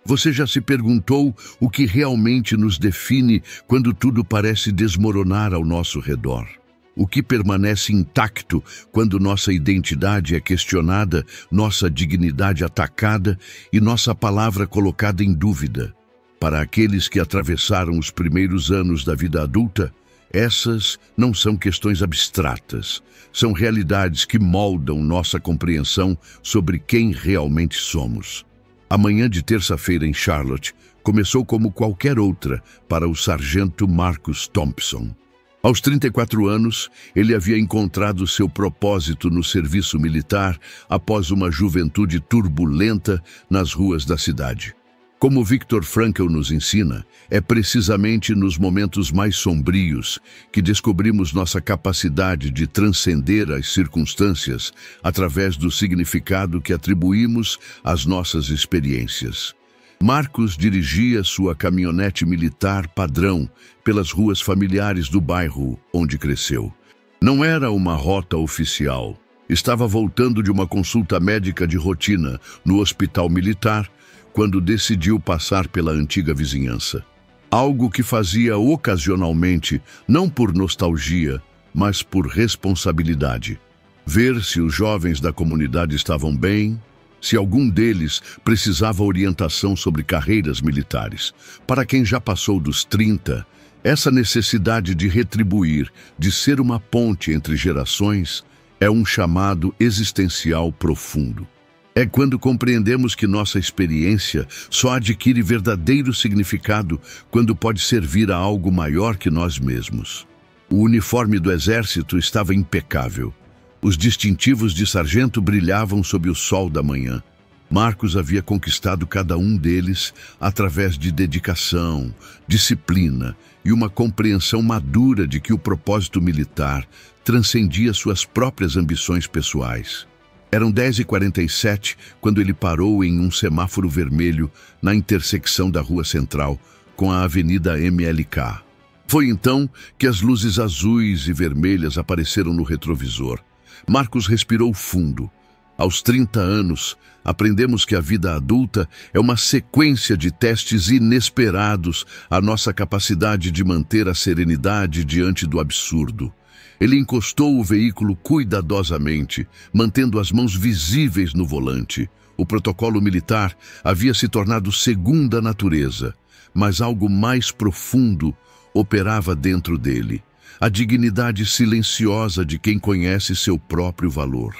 Você já se perguntou o que realmente nos define quando tudo parece desmoronar ao nosso redor? O que permanece intacto quando nossa identidade é questionada, nossa dignidade atacada e nossa palavra colocada em dúvida? Para aqueles que atravessaram os primeiros anos da vida adulta, essas não são questões abstratas, são realidades que moldam nossa compreensão sobre quem realmente somos. A manhã de terça-feira em Charlotte começou como qualquer outra para o sargento Marcus Thompson. Aos 34 anos, ele havia encontrado seu propósito no serviço militar após uma juventude turbulenta nas ruas da cidade. Como Viktor Frankl nos ensina, é precisamente nos momentos mais sombrios que descobrimos nossa capacidade de transcender as circunstâncias através do significado que atribuímos às nossas experiências. Marcus dirigia sua caminhonete militar padrão pelas ruas familiares do bairro onde cresceu. Não era uma rota oficial. Estava voltando de uma consulta médica de rotina no hospital militar quando decidiu passar pela antiga vizinhança. Algo que fazia ocasionalmente, não por nostalgia, mas por responsabilidade. Ver se os jovens da comunidade estavam bem, se algum deles precisava orientação sobre carreiras militares. Para quem já passou dos 30, essa necessidade de retribuir, de ser uma ponte entre gerações, é um chamado existencial profundo. É quando compreendemos que nossa experiência só adquire verdadeiro significado quando pode servir a algo maior que nós mesmos. O uniforme do exército estava impecável. Os distintivos de sargento brilhavam sob o sol da manhã. Marcus havia conquistado cada um deles através de dedicação, disciplina e uma compreensão madura de que o propósito militar transcendia suas próprias ambições pessoais. Eram 10h47 quando ele parou em um semáforo vermelho na intersecção da Rua Central com a Avenida MLK. Foi então que as luzes azuis e vermelhas apareceram no retrovisor. Marcus respirou fundo. Aos 30 anos, aprendemos que a vida adulta é uma sequência de testes inesperados à nossa capacidade de manter a serenidade diante do absurdo. Ele encostou o veículo cuidadosamente, mantendo as mãos visíveis no volante. O protocolo militar havia se tornado segunda natureza, mas algo mais profundo operava dentro dele. A dignidade silenciosa de quem conhece seu próprio valor.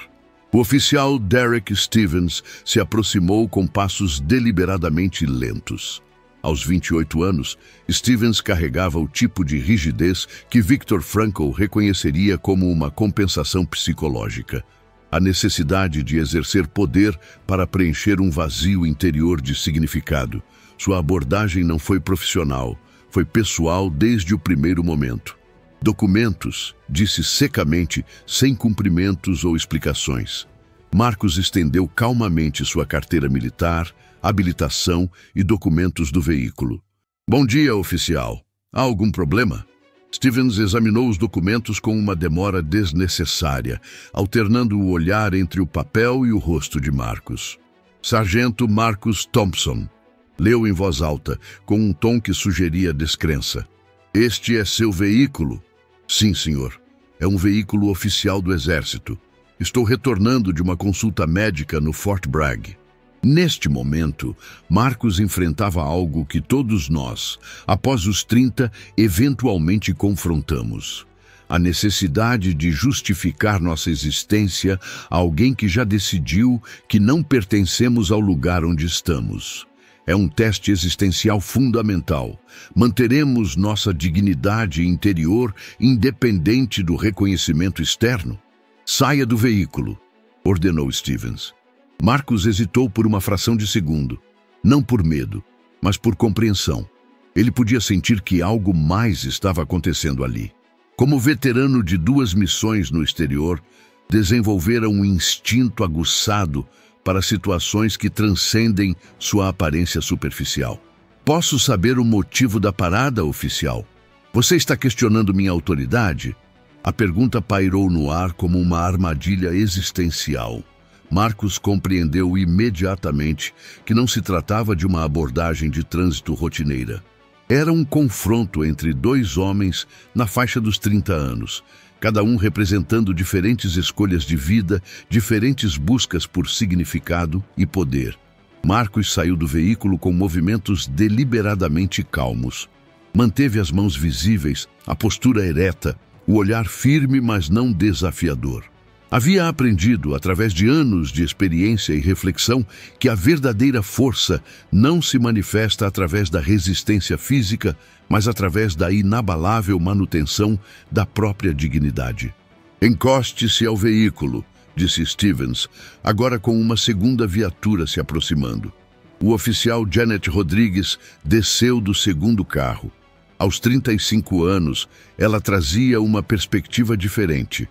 O oficial Derek Stevens se aproximou com passos deliberadamente lentos. Aos 28 anos, Stevens carregava o tipo de rigidez que Viktor Frankl reconheceria como uma compensação psicológica. A necessidade de exercer poder para preencher um vazio interior de significado. Sua abordagem não foi profissional, foi pessoal desde o primeiro momento. Documentos, disse secamente, sem cumprimentos ou explicações. Marcus estendeu calmamente sua carteira militar, habilitação e documentos do veículo. Bom dia, oficial. Há algum problema? Stevens examinou os documentos com uma demora desnecessária, alternando o olhar entre o papel e o rosto de Marcus. Sargento Marcus Thompson. Leu em voz alta, com um tom que sugeria descrença. Este é seu veículo? Sim, senhor. É um veículo oficial do Exército. Estou retornando de uma consulta médica no Fort Bragg. Neste momento, Marcus enfrentava algo que todos nós, após os 30, eventualmente confrontamos. A necessidade de justificar nossa existência a alguém que já decidiu que não pertencemos ao lugar onde estamos. É um teste existencial fundamental. Manteremos nossa dignidade interior independente do reconhecimento externo? Saia do veículo, ordenou Stevens. Marcus hesitou por uma fração de segundo. Não por medo, mas por compreensão. Ele podia sentir que algo mais estava acontecendo ali. Como veterano de 2 missões no exterior, desenvolvera um instinto aguçado para situações que transcendem sua aparência superficial. Posso saber o motivo da parada, oficial? Você está questionando minha autoridade? A pergunta pairou no ar como uma armadilha existencial. Marcos compreendeu imediatamente que não se tratava de uma abordagem de trânsito rotineira. Era um confronto entre dois homens na faixa dos 30 anos, cada um representando diferentes escolhas de vida, diferentes buscas por significado e poder. Marcos saiu do veículo com movimentos deliberadamente calmos. Manteve as mãos visíveis, a postura ereta, o olhar firme, mas não desafiador. Havia aprendido, através de anos de experiência e reflexão, que a verdadeira força não se manifesta através da resistência física, mas através da inabalável manutenção da própria dignidade. "Encoste-se ao veículo", disse Stevens, agora com uma segunda viatura se aproximando. O oficial Janet Rodrigues desceu do segundo carro. Aos 35 anos, ela trazia uma perspectiva diferente.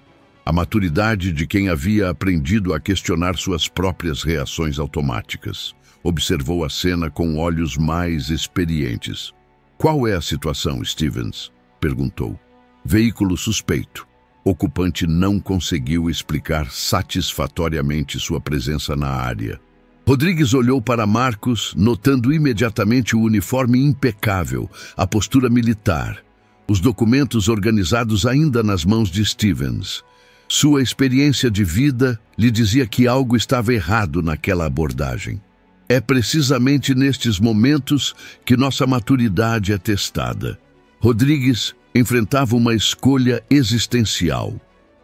A maturidade de quem havia aprendido a questionar suas próprias reações automáticas. Observou a cena com olhos mais experientes. "Qual é a situação, Stevens?" perguntou. "Veículo suspeito." Ocupante não conseguiu explicar satisfatoriamente sua presença na área. Rodrigues olhou para Marcos, notando imediatamente o uniforme impecável, a postura militar, os documentos organizados ainda nas mãos de Stevens. Sua experiência de vida lhe dizia que algo estava errado naquela abordagem. É precisamente nestes momentos que nossa maturidade é testada. Rodrigues enfrentava uma escolha existencial: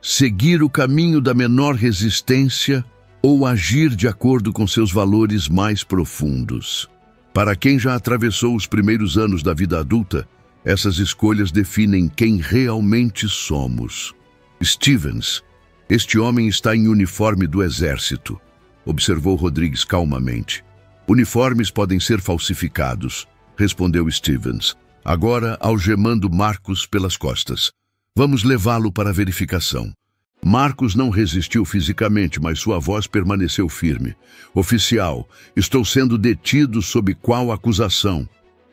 seguir o caminho da menor resistência ou agir de acordo com seus valores mais profundos. Para quem já atravessou os primeiros anos da vida adulta, essas escolhas definem quem realmente somos. "Stevens, este homem está em uniforme do exército", observou Rodrigues calmamente. "Uniformes podem ser falsificados", respondeu Stevens, agora algemando Marcos pelas costas. "Vamos levá-lo para a verificação." Marcos não resistiu fisicamente, mas sua voz permaneceu firme. "Oficial, estou sendo detido sob qual acusação?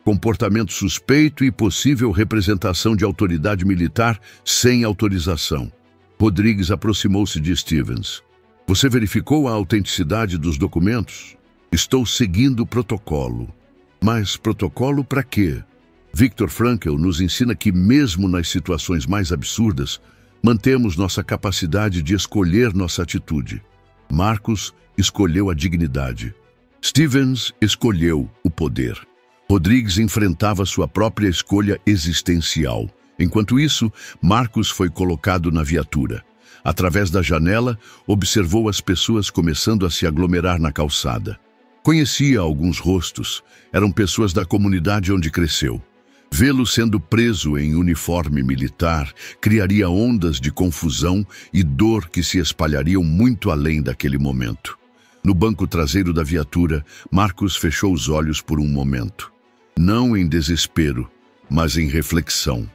Comportamento suspeito e possível representação de autoridade militar sem autorização." Rodrigues aproximou-se de Stevens. "Você verificou a autenticidade dos documentos?" "Estou seguindo o protocolo." "Mas protocolo para quê?" Viktor Frankl nos ensina que, mesmo nas situações mais absurdas, mantemos nossa capacidade de escolher nossa atitude. Marcos escolheu a dignidade. Stevens escolheu o poder. Rodrigues enfrentava sua própria escolha existencial. Enquanto isso, Marcos foi colocado na viatura. Através da janela, observou as pessoas começando a se aglomerar na calçada. Conhecia alguns rostos. Eram pessoas da comunidade onde cresceu. Vê-lo sendo preso em uniforme militar criaria ondas de confusão e dor que se espalhariam muito além daquele momento. No banco traseiro da viatura, Marcos fechou os olhos por um momento. Não em desespero, mas em reflexão.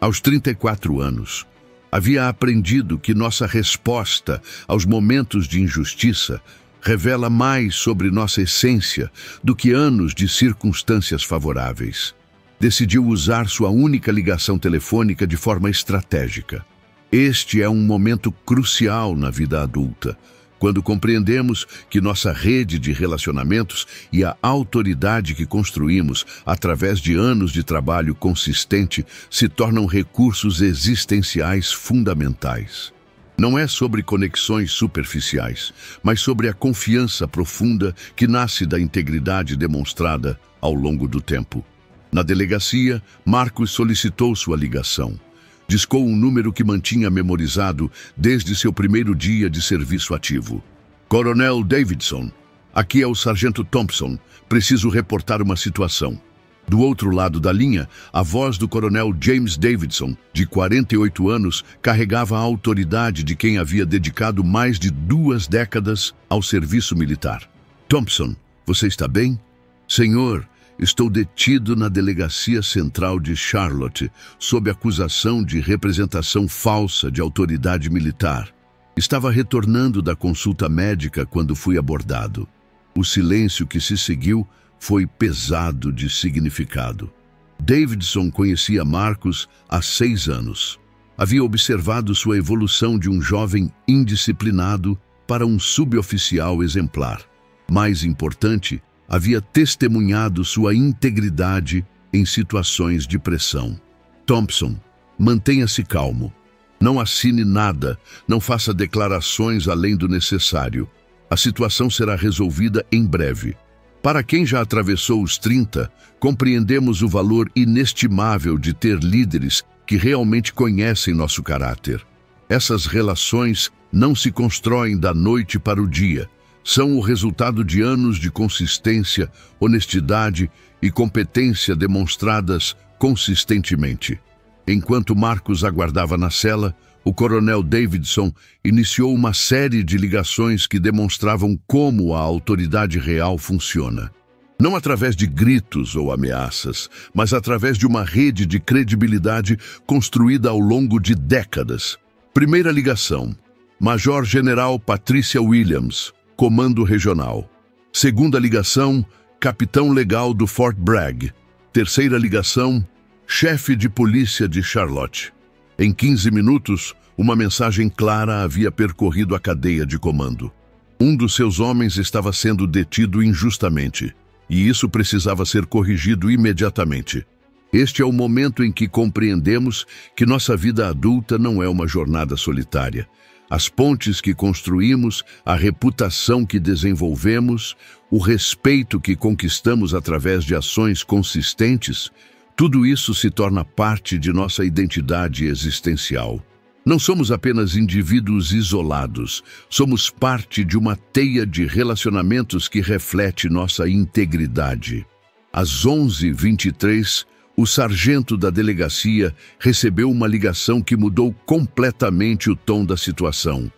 Aos 34 anos, havia aprendido que nossa resposta aos momentos de injustiça revela mais sobre nossa essência do que anos de circunstâncias favoráveis. Decidiu usar sua única ligação telefônica de forma estratégica. Este é um momento crucial na vida adulta, quando compreendemos que nossa rede de relacionamentos e a autoridade que construímos através de anos de trabalho consistente se tornam recursos existenciais fundamentais. Não é sobre conexões superficiais, mas sobre a confiança profunda que nasce da integridade demonstrada ao longo do tempo. Na delegacia, Marcos solicitou sua ligação. Discou um número que mantinha memorizado desde seu primeiro dia de serviço ativo. "Coronel Davidson, aqui é o Sargento Thompson. Preciso reportar uma situação." Do outro lado da linha, a voz do Coronel James Davidson, de 48 anos, carregava a autoridade de quem havia dedicado mais de 2 décadas ao serviço militar. "Thompson, você está bem?" "Senhor, estou detido na Delegacia Central de Charlotte, sob acusação de representação falsa de autoridade militar. Estava retornando da consulta médica quando fui abordado." O silêncio que se seguiu foi pesado de significado. Davidson conhecia Marcos há 6 anos. Havia observado sua evolução de um jovem indisciplinado para um suboficial exemplar. Mais importante, havia testemunhado sua integridade em situações de pressão. Thompson, mantenha-se calmo. Não assine nada, não faça declarações além do necessário. A situação será resolvida em breve. Para quem já atravessou os 30, compreendemos o valor inestimável de ter líderes que realmente conhecem nosso caráter. Essas relações não se constroem da noite para o dia. São o resultado de anos de consistência, honestidade e competência demonstradas consistentemente. Enquanto Marcus aguardava na cela, o coronel Davidson iniciou uma série de ligações que demonstravam como a autoridade real funciona. Não através de gritos ou ameaças, mas através de uma rede de credibilidade construída ao longo de décadas. Primeira ligação: Major-General Patricia Williams, Comando Regional. Segunda ligação: Capitão Legal do Fort Bragg. Terceira ligação: Chefe de Polícia de Charlotte. Em 15 minutos, uma mensagem clara havia percorrido a cadeia de comando. Um dos seus homens estava sendo detido injustamente, e isso precisava ser corrigido imediatamente. Este é o momento em que compreendemos que nossa vida adulta não é uma jornada solitária. As pontes que construímos, a reputação que desenvolvemos, o respeito que conquistamos através de ações consistentes, tudo isso se torna parte de nossa identidade existencial. Não somos apenas indivíduos isolados, somos parte de uma teia de relacionamentos que reflete nossa integridade. Às 11h23, o sargento da delegacia recebeu uma ligação que mudou completamente o tom da situação.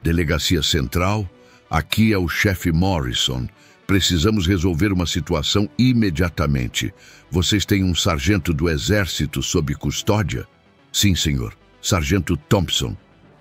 Delegacia Central, aqui é o chefe Morrison. Precisamos resolver uma situação imediatamente. Vocês têm um sargento do exército sob custódia? Sim, senhor. Sargento Thompson.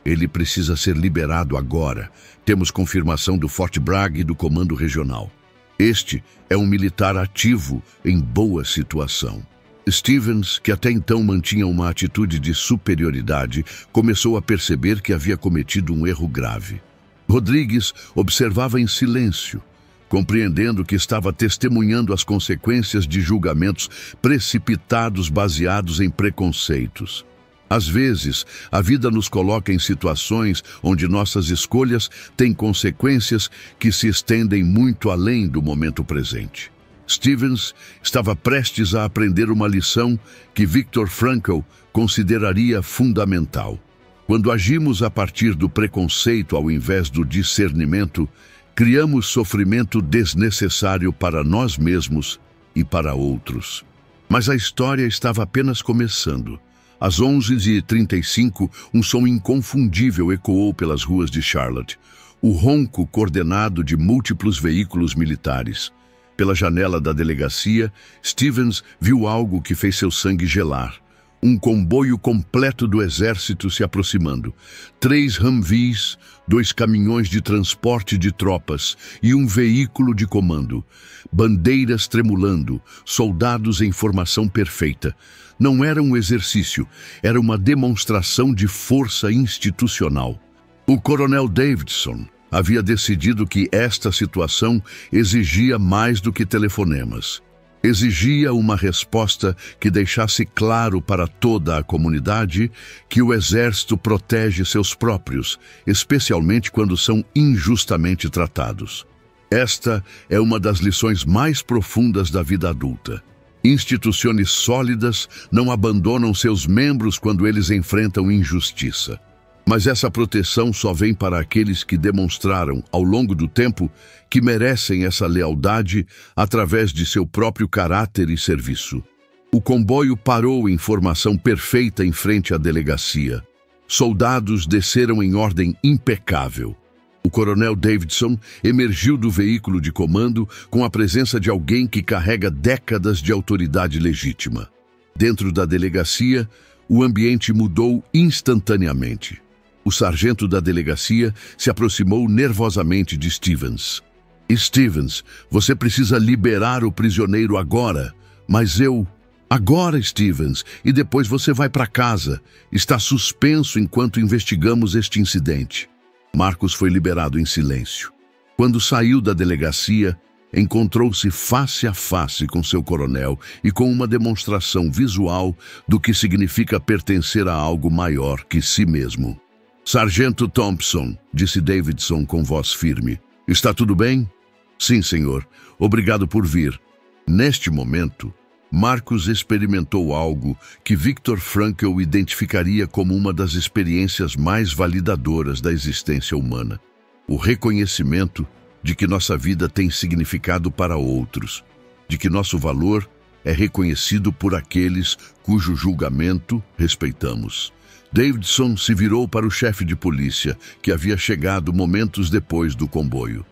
Ele precisa ser liberado agora. Temos confirmação do Fort Bragg e do Comando Regional. Este é um militar ativo em boa situação. Stevens, que até então mantinha uma atitude de superioridade, começou a perceber que havia cometido um erro grave. Rodrigues observava em silêncio, compreendendo que estava testemunhando as consequências de julgamentos precipitados baseados em preconceitos. Às vezes, a vida nos coloca em situações onde nossas escolhas têm consequências que se estendem muito além do momento presente. Stevens estava prestes a aprender uma lição que Viktor Frankl consideraria fundamental. Quando agimos a partir do preconceito ao invés do discernimento, criamos sofrimento desnecessário para nós mesmos e para outros. Mas a história estava apenas começando. Às 11h35, um som inconfundível ecoou pelas ruas de Charlotte. O ronco coordenado de múltiplos veículos militares. Pela janela da delegacia, Stevens viu algo que fez seu sangue gelar. Um comboio completo do exército se aproximando. 3 Humvees, 2 caminhões de transporte de tropas e um veículo de comando. Bandeiras tremulando, soldados em formação perfeita. Não era um exercício, era uma demonstração de força institucional. O coronel Davidson havia decidido que esta situação exigia mais do que telefonemas. Exigia uma resposta que deixasse claro para toda a comunidade que o exército protege seus próprios, especialmente quando são injustamente tratados. Esta é uma das lições mais profundas da vida adulta. Instituições sólidas não abandonam seus membros quando eles enfrentam injustiça. Mas essa proteção só vem para aqueles que demonstraram, ao longo do tempo, que merecem essa lealdade através de seu próprio caráter e serviço. O comboio parou em formação perfeita em frente à delegacia. Soldados desceram em ordem impecável. O coronel Davidson emergiu do veículo de comando com a presença de alguém que carrega décadas de autoridade legítima. Dentro da delegacia, o ambiente mudou instantaneamente. O sargento da delegacia se aproximou nervosamente de Stevens. Stevens, você precisa liberar o prisioneiro agora. Mas eu... Agora, Stevens, e depois você vai para casa. Está suspenso enquanto investigamos este incidente. Marcos foi liberado em silêncio. Quando saiu da delegacia, encontrou-se face a face com seu coronel e com uma demonstração visual do que significa pertencer a algo maior que si mesmo. Sargento Thompson, disse Davidson com voz firme. Está tudo bem? Sim, senhor. Obrigado por vir. Neste momento, Marcos experimentou algo que Viktor Frankl identificaria como uma das experiências mais validadoras da existência humana. O reconhecimento de que nossa vida tem significado para outros, de que nosso valor é reconhecido por aqueles cujo julgamento respeitamos. Davidson se virou para o chefe de polícia, que havia chegado momentos depois do comboio.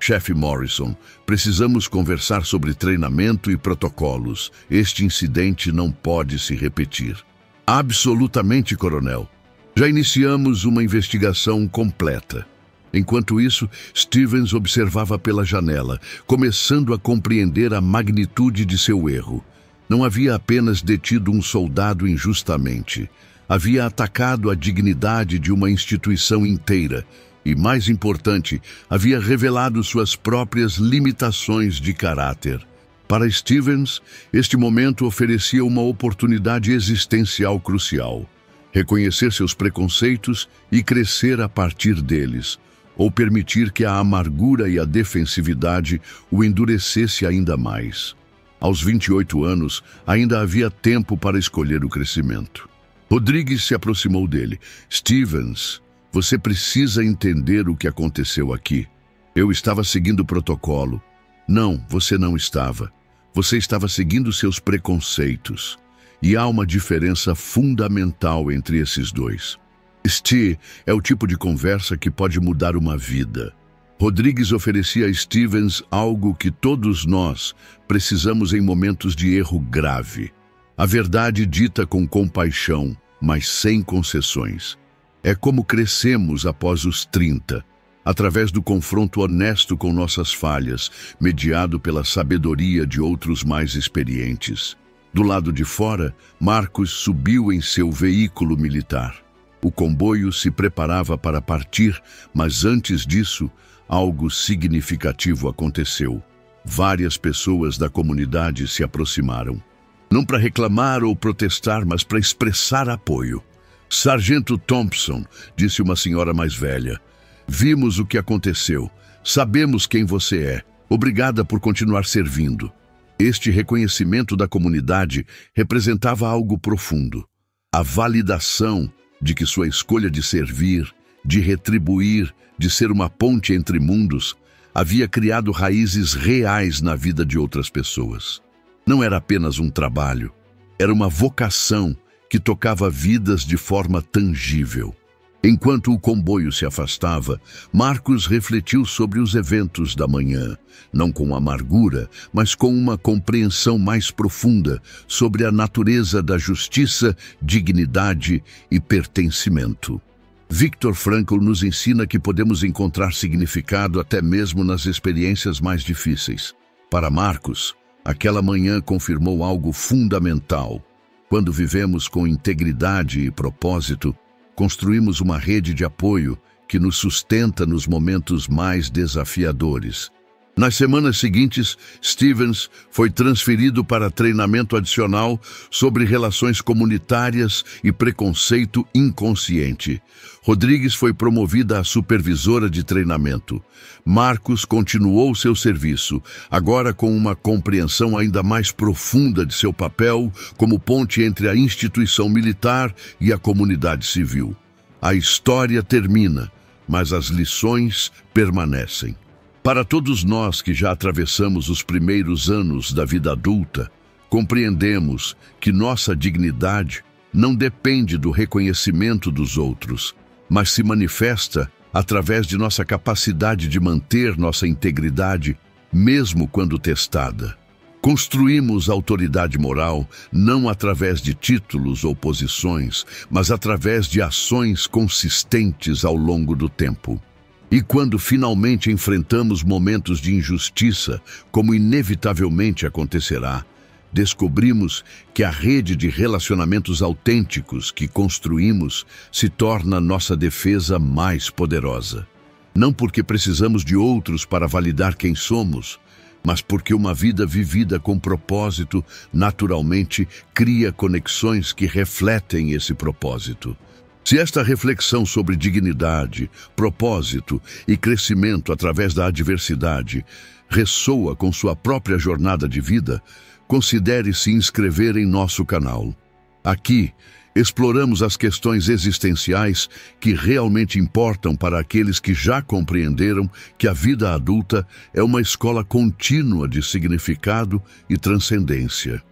Chefe Morrison, precisamos conversar sobre treinamento e protocolos. Este incidente não pode se repetir. Absolutamente, coronel. Já iniciamos uma investigação completa. Enquanto isso, Stevens observava pela janela, começando a compreender a magnitude de seu erro. Não havia apenas detido um soldado injustamente. Havia atacado a dignidade de uma instituição inteira e, mais importante, havia revelado suas próprias limitações de caráter. Para Stevens, este momento oferecia uma oportunidade existencial crucial: reconhecer seus preconceitos e crescer a partir deles, ou permitir que a amargura e a defensividade o endurecesse ainda mais. Aos 28 anos, ainda havia tempo para escolher o crescimento. Rodrigues se aproximou dele. Stevens, você precisa entender o que aconteceu aqui. Eu estava seguindo o protocolo. Não, você não estava. Você estava seguindo seus preconceitos. E há uma diferença fundamental entre esses dois. Este é o tipo de conversa que pode mudar uma vida. Rodrigues oferecia a Stevens algo que todos nós precisamos em momentos de erro grave. A verdade dita com compaixão, mas sem concessões. É como crescemos após os 30, através do confronto honesto com nossas falhas, mediado pela sabedoria de outros mais experientes. Do lado de fora, Marcos subiu em seu veículo militar. O comboio se preparava para partir, mas antes disso, algo significativo aconteceu. Várias pessoas da comunidade se aproximaram. Não para reclamar ou protestar, mas para expressar apoio. Sargento Thompson, disse uma senhora mais velha. Vimos o que aconteceu. Sabemos quem você é. Obrigada por continuar servindo. Este reconhecimento da comunidade representava algo profundo. A validação de que sua escolha de servir, de retribuir, de ser uma ponte entre mundos, havia criado raízes reais na vida de outras pessoas. Não era apenas um trabalho, era uma vocação que tocava vidas de forma tangível. Enquanto o comboio se afastava, Marcos refletiu sobre os eventos da manhã, não com amargura, mas com uma compreensão mais profunda sobre a natureza da justiça, dignidade e pertencimento. Viktor Frankl nos ensina que podemos encontrar significado até mesmo nas experiências mais difíceis. Para Marcos, aquela manhã confirmou algo fundamental. Quando vivemos com integridade e propósito, construímos uma rede de apoio que nos sustenta nos momentos mais desafiadores. Nas semanas seguintes, Stevens foi transferido para treinamento adicional sobre relações comunitárias e preconceito inconsciente. Rodrigues foi promovida a supervisora de treinamento. Marcos continuou seu serviço, agora com uma compreensão ainda mais profunda de seu papel como ponte entre a instituição militar e a comunidade civil. A história termina, mas as lições permanecem. Para todos nós que já atravessamos os primeiros anos da vida adulta, compreendemos que nossa dignidade não depende do reconhecimento dos outros, mas se manifesta através de nossa capacidade de manter nossa integridade, mesmo quando testada. Construímos autoridade moral não através de títulos ou posições, mas através de ações consistentes ao longo do tempo. E quando finalmente enfrentamos momentos de injustiça, como inevitavelmente acontecerá, descobrimos que a rede de relacionamentos autênticos que construímos se torna nossa defesa mais poderosa. Não porque precisamos de outros para validar quem somos, mas porque uma vida vivida com propósito, naturalmente, cria conexões que refletem esse propósito. Se esta reflexão sobre dignidade, propósito e crescimento através da adversidade ressoa com sua própria jornada de vida, considere se inscrever em nosso canal. Aqui, exploramos as questões existenciais que realmente importam para aqueles que já compreenderam que a vida adulta é uma escola contínua de significado e transcendência.